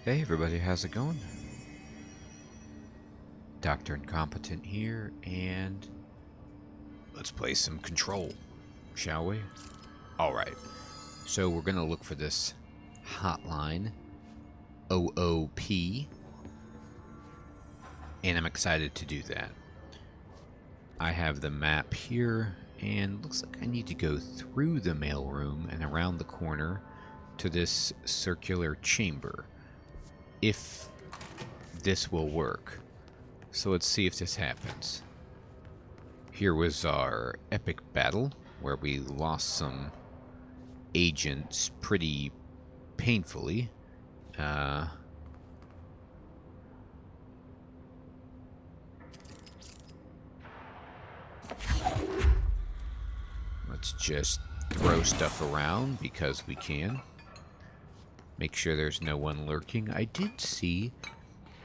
Hey everybody, how's it going? Dr. Incompetent here, and let's play some Control, shall we? Alright, so we're gonna look for this hotline, OOP, and I'm excited to do that. I have the map here, and looks like I need to go through the mailroom and around the corner to this circular chamber, if this will work. So let's see if this happens. Here was our epic battle, where we lost some agents pretty painfully. Let's just throw stuff around because we can. Make sure there's no one lurking. I did see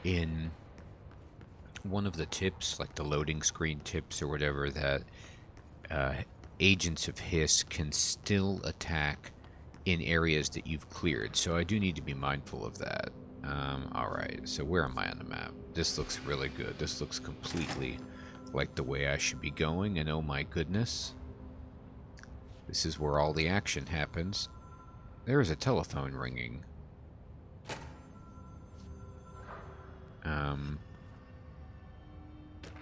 in one of the tips, like the loading screen tips or whatever, that agents of Hiss can still attack in areas that you've cleared. So I do need to be mindful of that. Alright, so where am I on the map? This looks really good. This looks completely like the way I should be going, and oh my goodness, this is where all the action happens. There is a telephone ringing.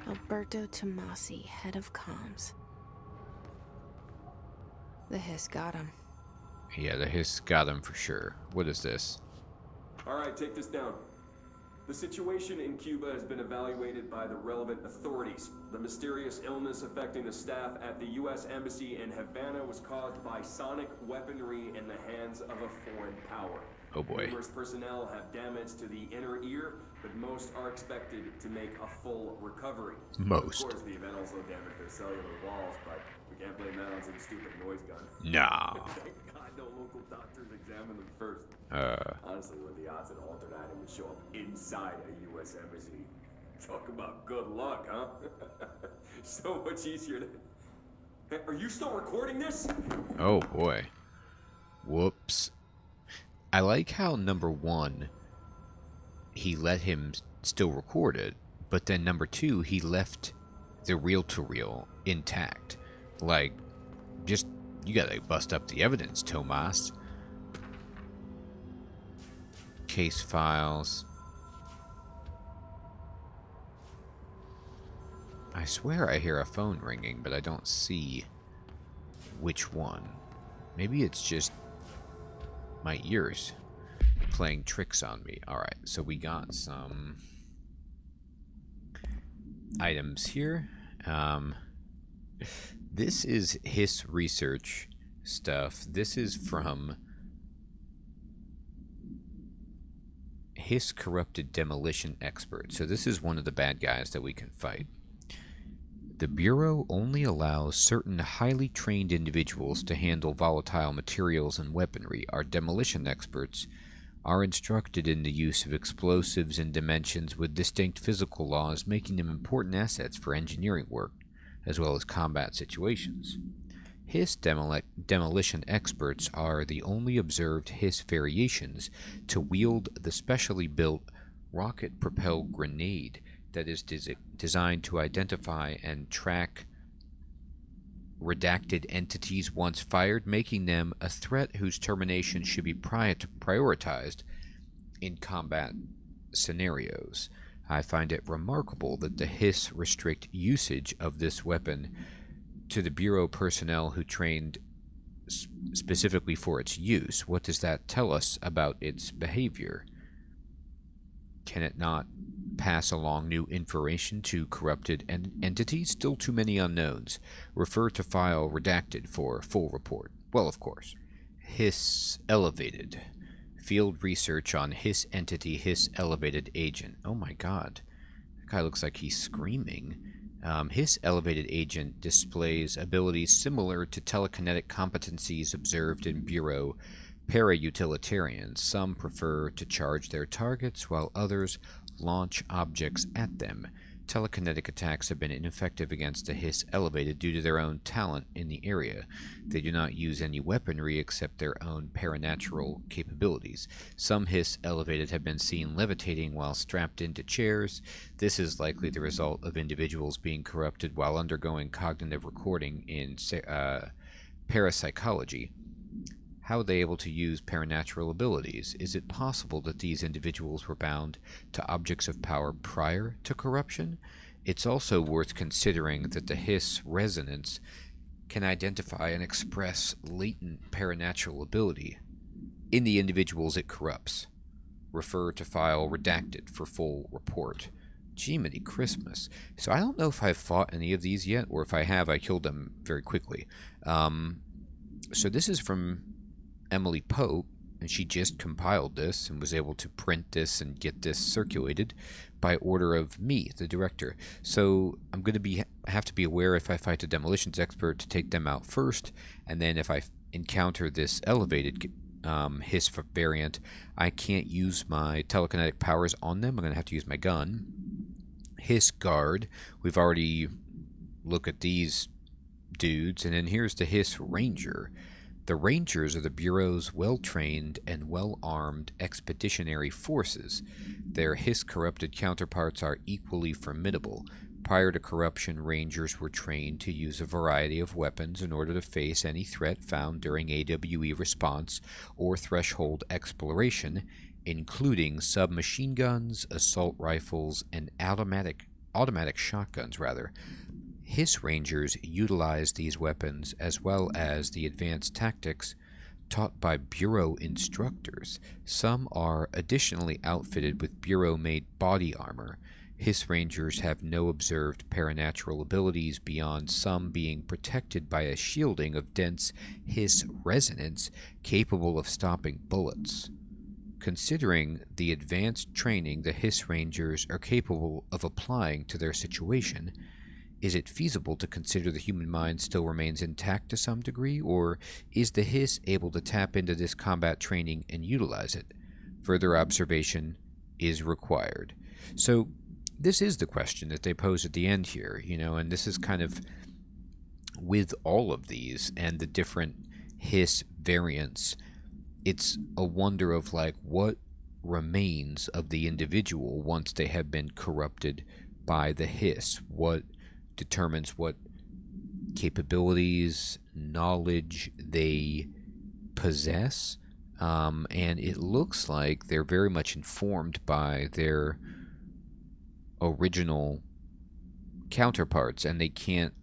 Alberto Tomasi, head of comms. The Hiss got him. Yeah, the Hiss got him for sure. What is this? Alright, take this down. The situation in Cuba has been evaluated by the relevant authorities. The mysterious illness affecting the staff at the U.S. Embassy in Havana was caused by sonic weaponry in the hands of a foreign power. Oh boy. Numerous personnel have damage to the inner ear, but most are expected to make a full recovery. Most. Of course, the event also damaged their cellular walls, but we can't blame that on some stupid noise gun. Nah. Thank God no local doctors examined them first. Honestly, what are the odds that an altered item would show up inside a U.S. embassy? Talk about good luck, huh? So much easier to... Hey, are you still recording this? Oh boy. Whoops. I like how number one, he let him still record it, but then number two, he left the reel-to-reel intact. Like, just, you gotta bust up the evidence, Tomas. Case files. I swear I hear a phone ringing, but I don't see which one. Maybe it's just my ears playing tricks on me. Alright, so we got some items here. This is Hiss research stuff. This is from Hiss Corrupted Demolition Expert. So this is one of the bad guys that we can fight. The Bureau only allows certain highly trained individuals to handle volatile materials and weaponry. Our demolition experts are instructed in the use of explosives in dimensions with distinct physical laws, making them important assets for engineering work, as well as combat situations. Hiss demolition experts are the only observed Hiss variations to wield the specially built rocket-propelled grenade that is designed to identify and track redacted entities once fired, making them a threat whose termination should be prioritized in combat scenarios. I find it remarkable that the Hiss restrict usage of this weapon to the Bureau personnel who trained specifically for its use. What does that tell us about its behavior? Can it not pass along new information to corrupted entities? Still too many unknowns. Refer to file redacted for full report. Well, of course. Hiss Elevated. Field research on Hiss entity Hiss Elevated agent. Oh my god. That guy looks like he's screaming. Hiss Elevated agent displays abilities similar to telekinetic competencies observed in Bureau para-utilitarians. Some prefer to charge their targets, while others launch objects at them. telekinetic attacks have been ineffective against the Hiss Elevated due to their own talent in the area. They do not use any weaponry except their own paranatural capabilities. Some Hiss Elevated have been seen levitating while strapped into chairs. This is likely the result of individuals being corrupted while undergoing cognitive recording in parapsychology. How are they able to use paranatural abilities? Is it possible that these individuals were bound to objects of power prior to corruption? It's also worth considering that the Hiss resonance can identify and express latent paranatural ability in the individuals it corrupts. Refer to file redacted for full report. Jiminy Christmas. So I don't know if I've fought any of these yet, or if I have, I killed them very quickly. So this is from Emily Pope, and she just compiled this and was able to print this and get this circulated by order of me, the director. So I'm going to have to be aware if I fight a demolitions expert to take them out first, and then if I encounter this elevated Hiss variant, I can't use my telekinetic powers on them. I'm going to have to use my gun. Hiss Guard, we've already looked at these dudes, and then here's the Hiss Ranger. The Rangers are the Bureau's well-trained and well-armed expeditionary forces. Their Hiss-corrupted counterparts are equally formidable. Prior to corruption, Rangers were trained to use a variety of weapons in order to face any threat found during AWE response or threshold exploration, including submachine guns, assault rifles, and automatic shotguns, rather. Hiss Rangers utilize these weapons as well as the advanced tactics taught by Bureau instructors. Some are additionally outfitted with Bureau-made body armor. Hiss Rangers have no observed paranatural abilities beyond some being protected by a shielding of dense Hiss resonance capable of stopping bullets. Considering the advanced training the Hiss Rangers are capable of applying to their situation, is it feasible to consider the human mind still remains intact to some degree, or is the Hiss able to tap into this combat training and utilize it? Further observation is required. So this is the question that they pose at the end here, and this is kind of with all of these and the different Hiss variants. It's a wonder of what remains of the individual once they have been corrupted by the Hiss. What determines what capabilities, knowledge they possess, and it looks like they're very much informed by their original counterparts, and they can't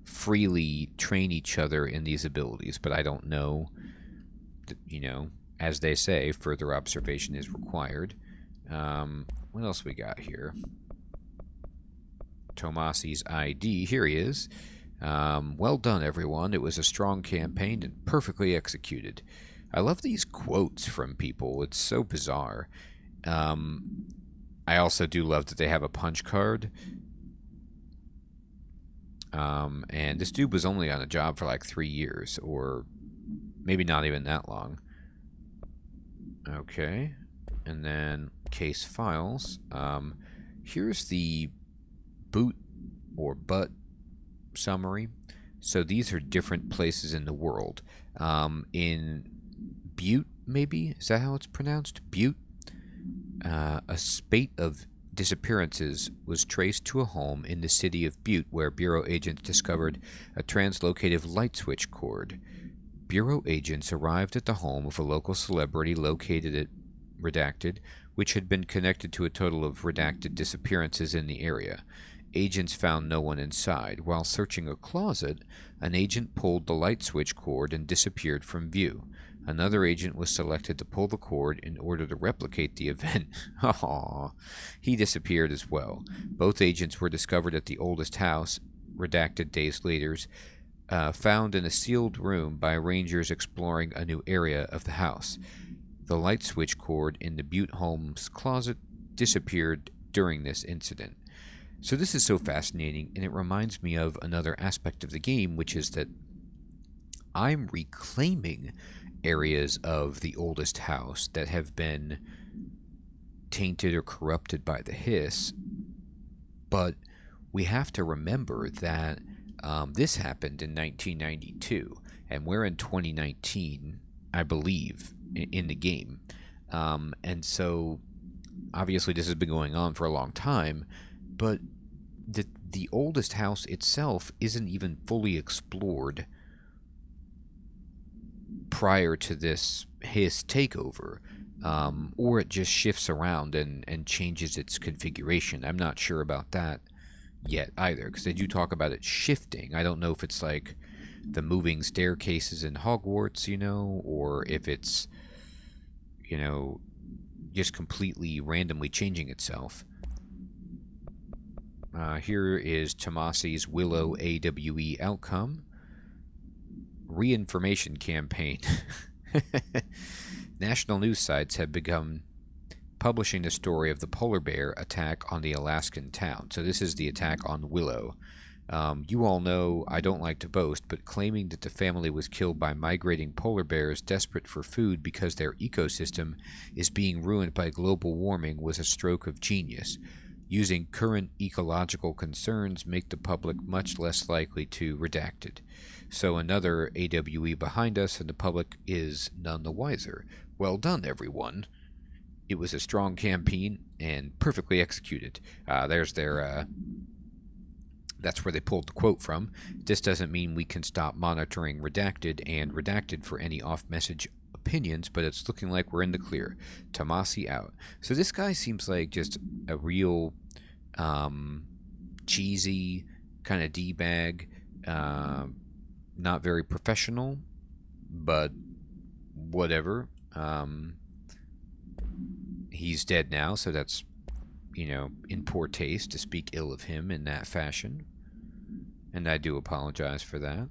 freely train each other in these abilities. But I don't know, as they say, further observation is required. What else we got here? Tomasi's ID. Here he is. Well done, everyone. It was a strong campaign and perfectly executed. I love these quotes from people. It's so bizarre. I also do love that they have a punch card. And this dude was only on a job for 3 years, or maybe not even that long. Okay. And then case files. Here's the boot or butt summary. So these are different places in the world. In Butte, maybe? Is that how it's pronounced? Butte? A spate of disappearances was traced to a home in the city of Butte where Bureau agents discovered a translocative light switch cord. Bureau agents arrived at the home of a local celebrity located at Redacted, which had been connected to a total of redacted disappearances in the area. Agents found no one inside. While searching a closet, an agent pulled the light switch cord and disappeared from view. Another agent was selected to pull the cord in order to replicate the event. Aww. He disappeared as well. Both agents were discovered at the oldest house, Redacted days later, found in a sealed room by rangers exploring a new area of the house. The light switch cord in the Butte home's closet disappeared during this incident. So this is so fascinating, and it reminds me of another aspect of the game, which is that I'm reclaiming areas of the oldest house that have been tainted or corrupted by the Hiss, But we have to remember that this happened in 1992, and we're in 2019, I believe, in the game. And so, obviously, this has been going on for a long time, but the oldest house itself isn't even fully explored prior to this his takeover, or it just shifts around and changes its configuration. I'm not sure about that yet either, because they do talk about it shifting. I don't know if it's like the moving staircases in Hogwarts, or if it's, just completely randomly changing itself. Here is Tomasi's Willow AWE outcome. Reinformation campaign. National news sites have begun publishing the story of the polar bear attack on the Alaskan town. So this is the attack on Willow. You all know I don't like to boast, but claiming that the family was killed by migrating polar bears desperate for food because their ecosystem is being ruined by global warming was a stroke of genius. Using current ecological concerns make the public much less likely to redacted. So another AWE behind us, and the public is none the wiser. Well done, everyone. It was a strong campaign and perfectly executed. There's their... That's where they pulled the quote from. This doesn't mean we can stop monitoring redacted and redacted for any off-message opinions, but it's looking like we're in the clear. Tomasi out. So this guy seems like just a real cheesy kind of D-bag, not very professional, but whatever. He's dead now, so that's, in poor taste to speak ill of him in that fashion. And I do apologize for that.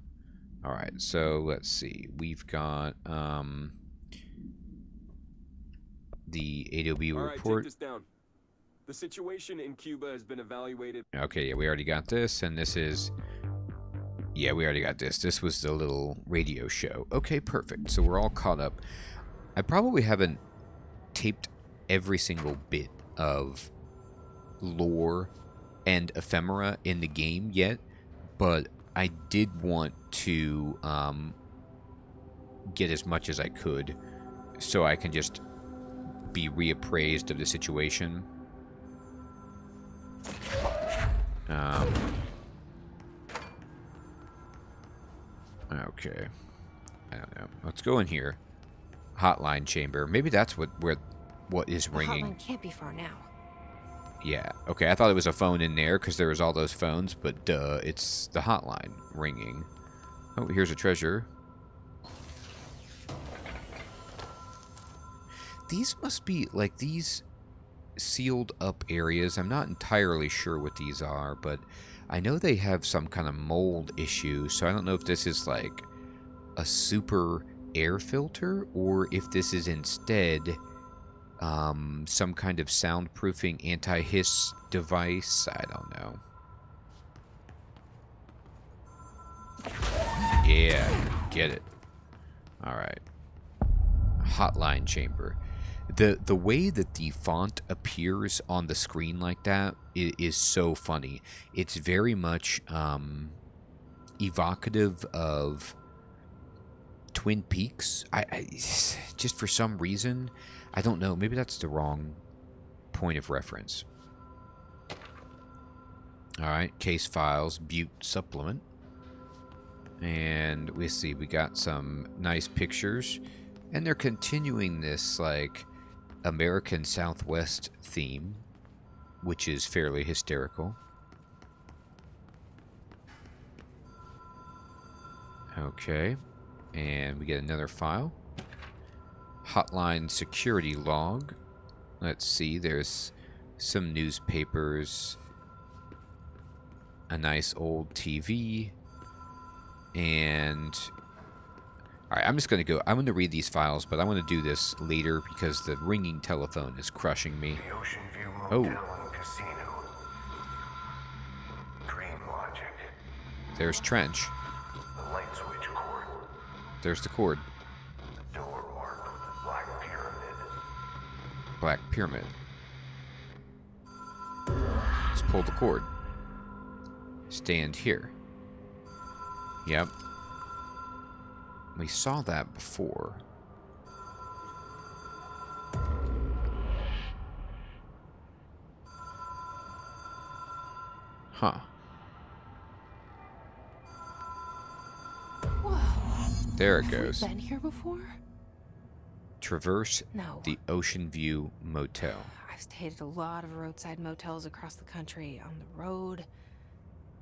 Alright, so let's see. We've got the AWE report. Take this down. The situation in Cuba has been evaluated. Okay, yeah, we already got this, and this is... Yeah, we already got this. This was the little radio show. Okay, perfect. So we're all caught up. I probably haven't taped every single bit of lore and ephemera in the game yet, but I did want to get as much as I could so I can just be reappraised of the situation. Okay. I don't know. Let's go in here. Hotline chamber. Maybe that's what is ringing. The hotline can't be far now. Yeah. Okay, I thought it was a phone in there because there was all those phones, but duh, it's the hotline ringing. Oh, here's a treasure. These must be, like, these sealed up areas. I'm not entirely sure what these are, but I know they have some kind of mold issue, so I don't know if this is, like, a super air filter, or if this is instead some kind of soundproofing anti-hiss device. I don't know. Yeah, get it. Alright. Hotline chamber. The way that the font appears on the screen like that is so funny. It's very much evocative of Twin Peaks. I just for some reason, I don't know, maybe that's the wrong point of reference. Alright, case files, Butte supplement. And we see we got some nice pictures. And they're continuing this, like, American Southwest theme, which is fairly hysterical. Okay. And we get another file. Hotline security log. Let's see, there's some newspapers, a nice old TV, and... Alright, I'm just going to go. I'm going to read these files, but I want to do this later because the ringing telephone is crushing me. The Ocean View Motel and Casino. Dream Logic. There's Trench. The light switch cord. There's the cord. The door marked with the Black Pyramid. Black Pyramid. Let's pull the cord. Stand here. Yep. We saw that before. Huh. Whoa. There it Have we goes. been here before? Traverse No. the Ocean View Motel. I've stayed at a lot of roadside motels across the country. On the road,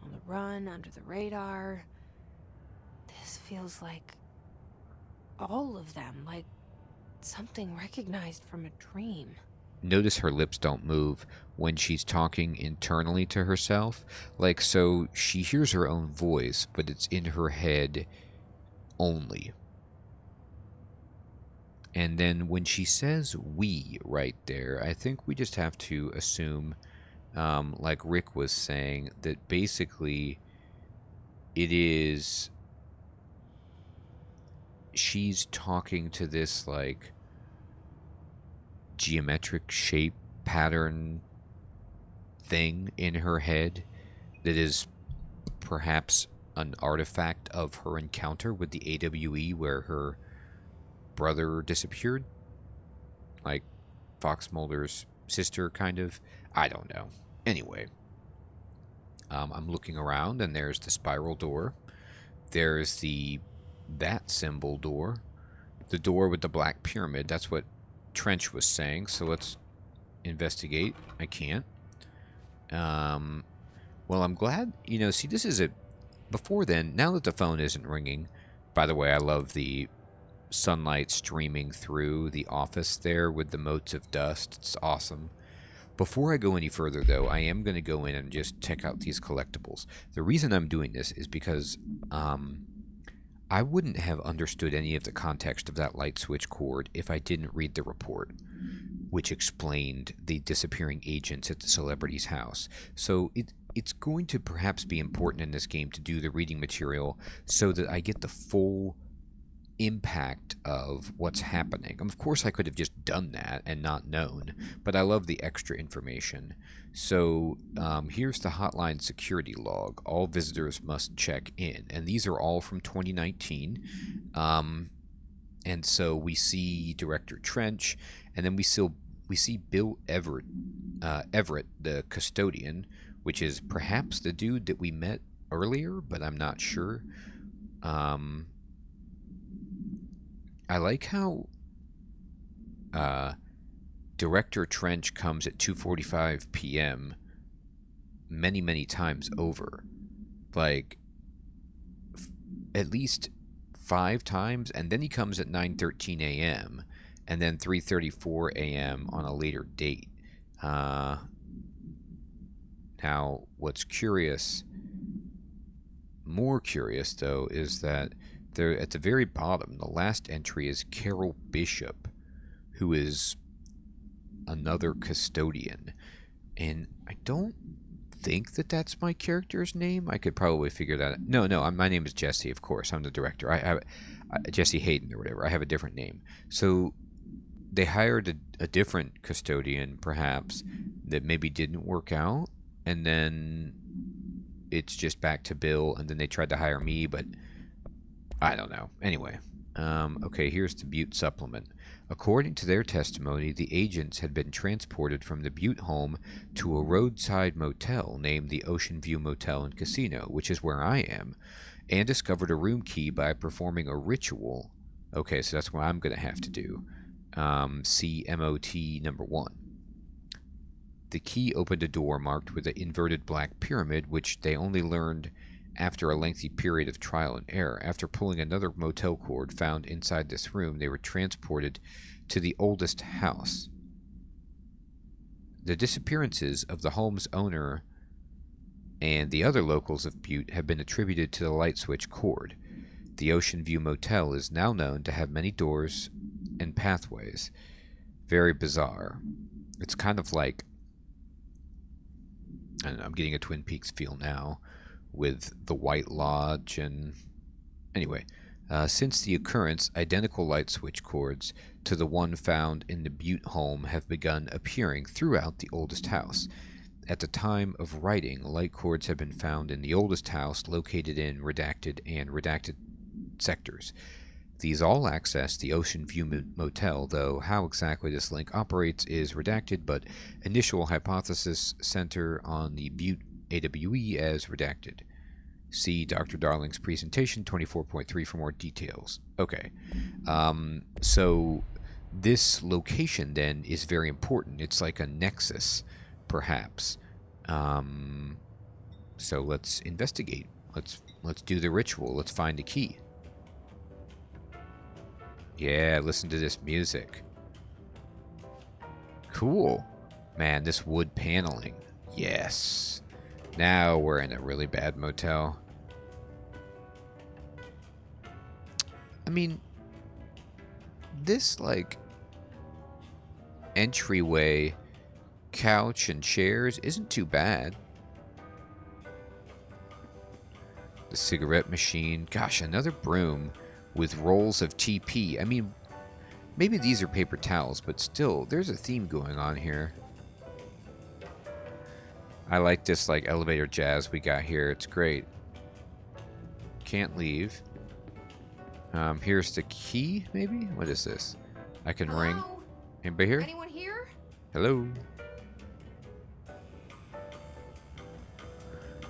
on the run, under the radar. This feels like all of them. Like something recognized from a dream. Notice her lips don't move when she's talking internally to herself. Like, so she hears her own voice, but it's in her head only. And then when she says we right there, I think we just have to assume, like Rick was saying, that basically it is... she's talking to this, like, geometric shape pattern thing in her head that is perhaps an artifact of her encounter with the AWE where her brother disappeared, like Fox Mulder's sister, kind of. I don't know. Anyway, I'm looking around and there's the spiral door, there's the bat symbol door, the door with the black pyramid. That's what Trench was saying, so let's investigate. I can't. Well, I'm glad, see, this is before then, now that the phone isn't ringing, by the way, I love the sunlight streaming through the office there with the motes of dust. It's awesome. Before I go any further, though, I am going to go in and just check out these collectibles. The reason I'm doing this is because I wouldn't have understood any of the context of that light switch cord if I didn't read the report, which explained the disappearing agents at the celebrity's house. So it's going to perhaps be important in this game to do the reading material so that I get the full impact of what's happening. Of course, I could have just done that and not known, but I love the extra information. So here's the hotline security log. All visitors must check in, and these are all from 2019. And so we see Director Trench, and then we see Bill Everett, the custodian, which is perhaps the dude that we met earlier, but I'm not sure. I like how Director Trench comes at 2:45 p.m. many, many times over. Like, at least 5 times, and then he comes at 9:13 a.m., and then 3:34 a.m. on a later date. Now, what's more curious, though, is that there, at the very bottom, the last entry is Carol Bishop, who is another custodian. And I don't think that that's my character's name. I could probably figure that out. No, my name is Jesse, of course. I'm the director. I Jesse Hayden or whatever. I have a different name. So they hired a different custodian, perhaps, that maybe didn't work out. And then it's just back to Bill. And then they tried to hire me, but I don't know. Anyway, okay, here's the Butte supplement. According to their testimony, the agents had been transported from the Butte home to a roadside motel named the Ocean View Motel and Casino, which is where I am, and discovered a room key by performing a ritual. Okay, so that's what I'm going to have to do. See MOT number 1. The key opened a door marked with an inverted black pyramid, which they only learned after a lengthy period of trial and error. After pulling another motel cord found inside this room, they were transported to the oldest house. The disappearances of the home's owner and the other locals of Butte have been attributed to the light switch cord. The Ocean View Motel is now known to have many doors and pathways. Very bizarre. It's kind of like, I don't know, I'm getting a Twin Peaks feel now, with the White Lodge. And anyway, since the occurrence, identical light switch cords to the one found in the Butte home have begun appearing throughout the oldest house. at the time of writing, light cords have been found in the oldest house located in redacted and redacted sectors. These all access the Ocean View Motel, though how exactly this link operates is redacted, but initial hypothesis center on the Butte AWE as redacted. See Dr. Darling's presentation 24.3 for more details. Okay. So this location then is very important. It's like a nexus, perhaps. So let's investigate. Let's do the ritual. Let's find a key. Yeah, listen to this music. Cool. Man, this wood paneling. Yes. Now we're in a really bad motel. I mean, this, like, entryway couch and chairs isn't too bad. The cigarette machine. Gosh, another broom with rolls of TP. I mean, maybe these are paper towels, but still, there's a theme going on here. I like this, like, elevator jazz we got here. It's great. Can't leave. Here's the key, maybe? What is this? I can ring. Hello? Anybody here? Anyone here? Hello?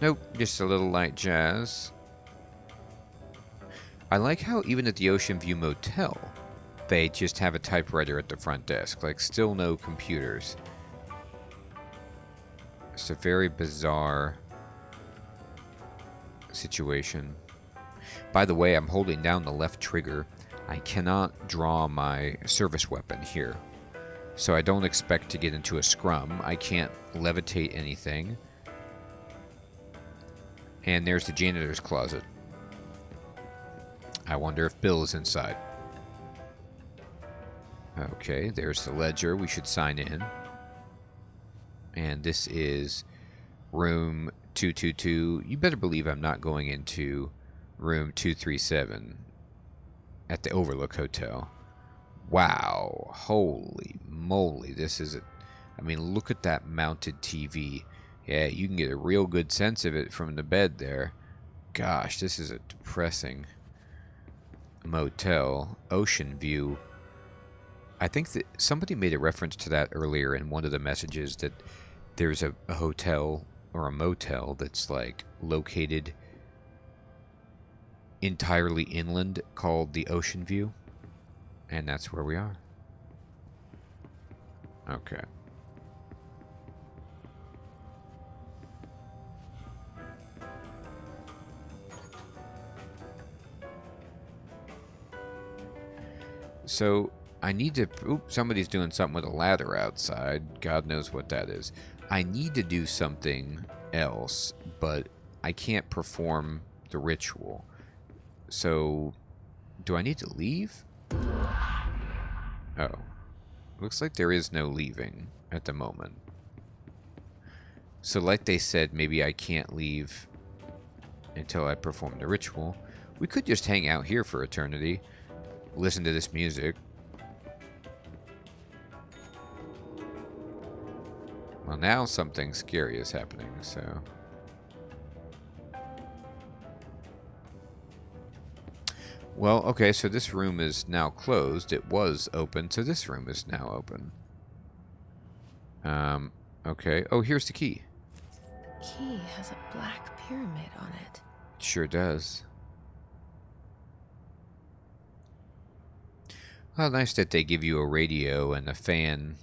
Nope, just a little light jazz. I like how even at the Ocean View Motel, they just have a typewriter at the front desk. Like, still no computers. It's a very bizarre situation. By the way, I'm holding down the left trigger. I cannot draw my service weapon here. So I don't expect to get into a scrum. I can't levitate anything. And there's the janitor's closet. I wonder if Bill is inside. Okay, there's the ledger. We should sign in. And this is room 222. You better believe I'm not going into room 237 at the Overlook Hotel. Wow. Holy moly. This is I mean, look at that mounted TV. Yeah, you can get a real good sense of it from the bed there. Gosh, this is a depressing motel. Ocean View. I think that somebody made a reference to that earlier in one of the messages, that there's a hotel or a motel that's like located entirely inland called the Ocean View, and that's where we are. Okay. So I need to... Oop, somebody's doing something with a ladder outside. God knows what that is. I need to do something else, but I can't perform the ritual. So, do I need to leave? Oh. Looks like there is no leaving at the moment. So like they said, maybe I can't leave until I perform the ritual. We could just hang out here for eternity. Listen to this music. Well, now something scary is happening, so... Well, okay, so this room is now closed. It was open, so this room is now open. Okay. Oh, here's the key. Key has a black pyramid on it. It sure does. Well, nice that they give you a radio and a fan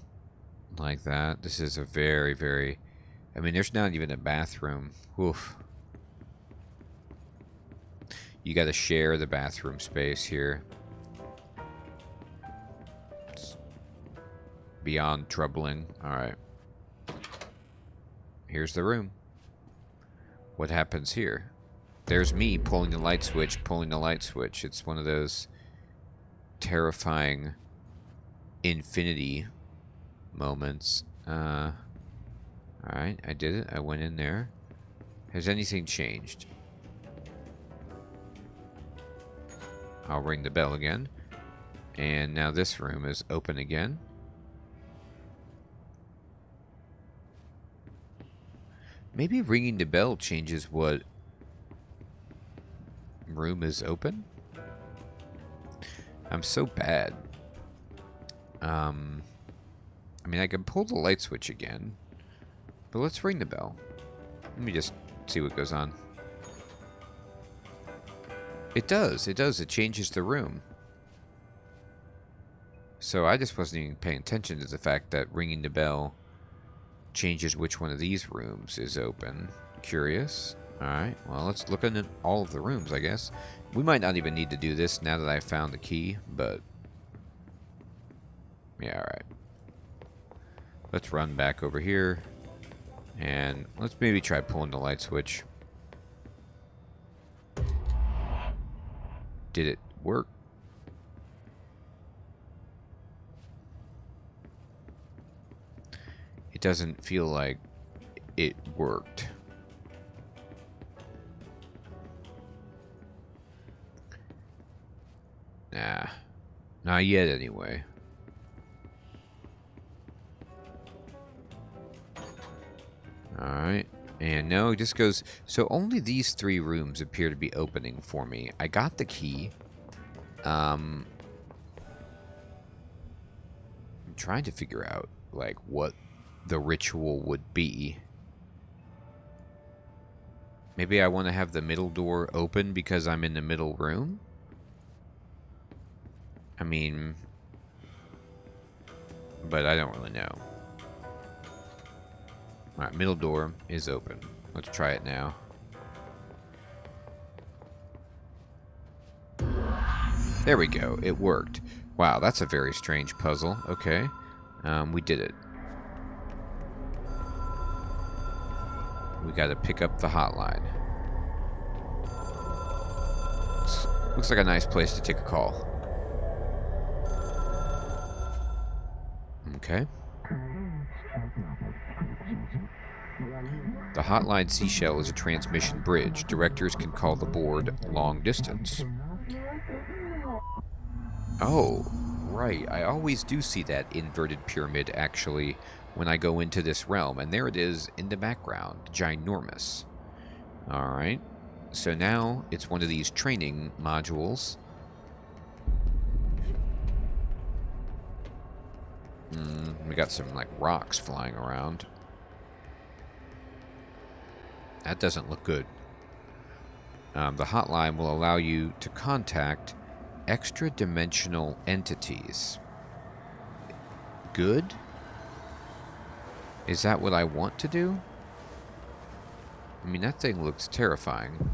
like that. This is a very, very... I mean, there's not even a bathroom. Oof. You gotta share the bathroom space here. It's beyond troubling. Alright. Here's the room. What happens here? There's me pulling the light switch, pulling the light switch. It's one of those terrifying infinity moments. Alright, I did it. I went in there. Has anything changed? I'll ring the bell again. And now this room is open again. Maybe ringing the bell changes what room is open? I'm so bad. I mean, I can pull the light switch again. But let's ring the bell. Let me just see what goes on. It does. It does. It changes the room. So I just wasn't even paying attention to the fact that ringing the bell changes which one of these rooms is open. Curious. Alright, well, let's look in all of the rooms, I guess. We might not even need to do this now that I found the key, but... yeah, alright. Let's run back over here. And let's maybe try pulling the light switch. Did it work? It doesn't feel like it worked. Nah. Not yet, anyway. Alright. And no, it just goes... so only these 3 rooms appear to be opening for me. I got the key. I'm trying to figure out, like, what the ritual would be. Maybe I want to have the middle door open because I'm in the middle room? I mean... but I don't really know. Alright, middle door is open. Let's try it now. There we go. It worked. Wow, that's a very strange puzzle. Okay. We did it. We gotta pick up the hotline. Looks like a nice place to take a call. Okay. The hotline seashell is a transmission bridge. Directors can call the board long distance. Oh, right. I always do see that inverted pyramid, actually, when I go into this realm. And there it is in the background. Ginormous. Alright. So now it's one of these training modules. We got some, like, rocks flying around. That doesn't look good. The hotline will allow you to contact extra-dimensional entities. Good? Is that what I want to do? I mean, that thing looks terrifying.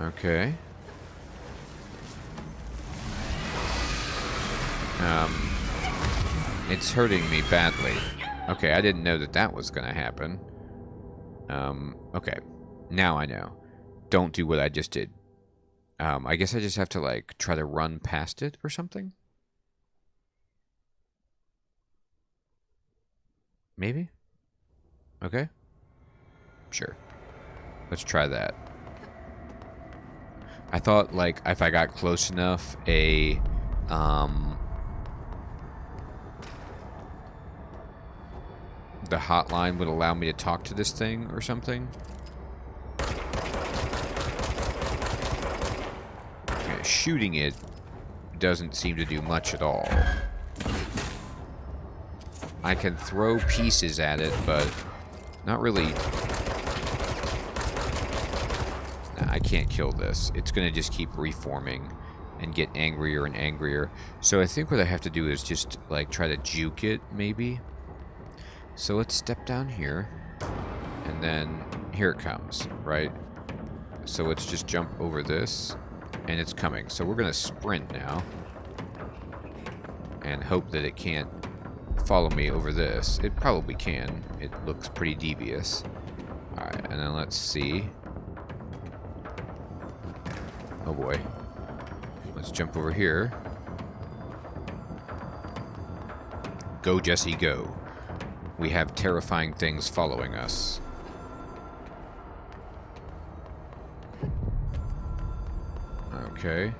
Okay. It's hurting me badly. Okay, I didn't know that that was gonna happen. Okay. Now I know. Don't do what I just did. I guess I just have to, like, try to run past it or something? Maybe? Okay. Sure. Let's try that. I thought, like, if I got close enough, the hotline would allow me to talk to this thing or something. Okay, shooting it doesn't seem to do much at all. I can throw pieces at it, but not really. Nah, I can't kill this. It's gonna just keep reforming and get angrier and angrier. So I think what I have to do is just, like, try to juke it, maybe. So let's step down here, and then here it comes, right? So let's just jump over this, and it's coming. So we're gonna sprint now, and hope that it can't follow me over this. It probably can. It looks pretty devious. Alright, and then let's see. Oh boy. Let's jump over here. Go, Jesse, go. We have terrifying things following us. Okay.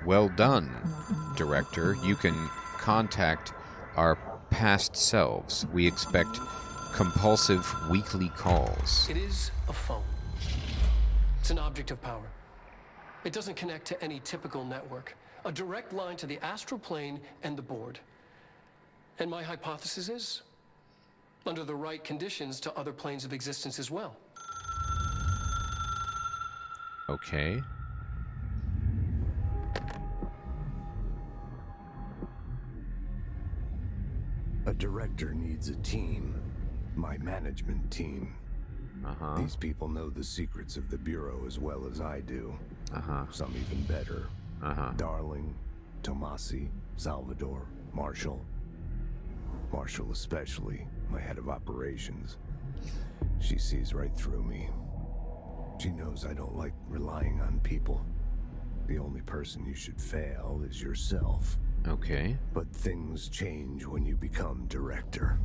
Well done, Director. You can contact our past selves. We expect compulsive weekly calls. It is a phone. It's an object of power. It doesn't connect to any typical network. A direct line to the astral plane and the board. And my hypothesis is, under the right conditions, to other planes of existence as well. Okay. A director needs a team. My management team. Uh-huh. These people know the secrets of the Bureau as well as I do. Uh-huh. Some even better. Uh-huh. Darling, Tomasi, Salvador, Marshall. Marshall especially, my head of operations. She sees right through me. She knows I don't like relying on people. The only person you should fail is yourself. Okay. But things change when you become director.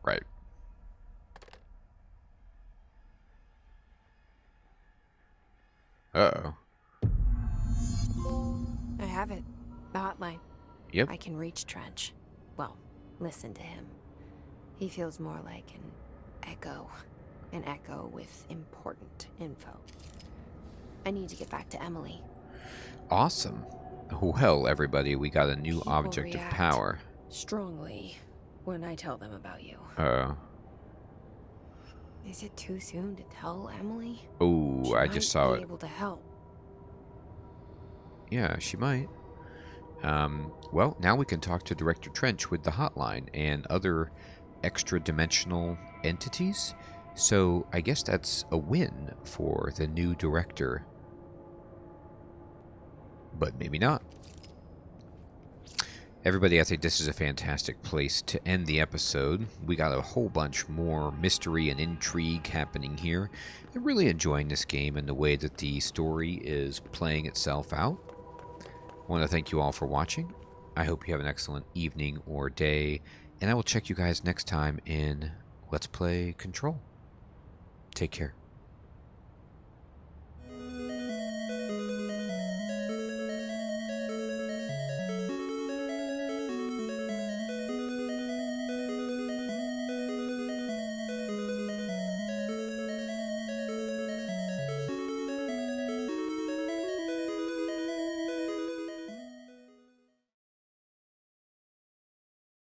Right. Uh-oh. I have it. The hotline. Yep. I can reach Trench. Well, listen to him. He feels more like an echo. An echo with important info. I need to get back to Emily. Awesome. Well, everybody, we got a new People object of react power. strongly when I tell them about you. Is it too soon to tell Emily? Oh, She I might just saw be it. able to help. Yeah, she might. Well, now we can talk to Director Trench with the hotline and other extra-dimensional entities. So I guess that's a win for the new director. But maybe not. Everybody, I think this is a fantastic place to end the episode. We got a whole bunch more mystery and intrigue happening here. I'm really enjoying this game and the way that the story is playing itself out. I want to thank you all for watching. I hope you have an excellent evening or day, and I will check you guys next time in Let's Play Control. Take care.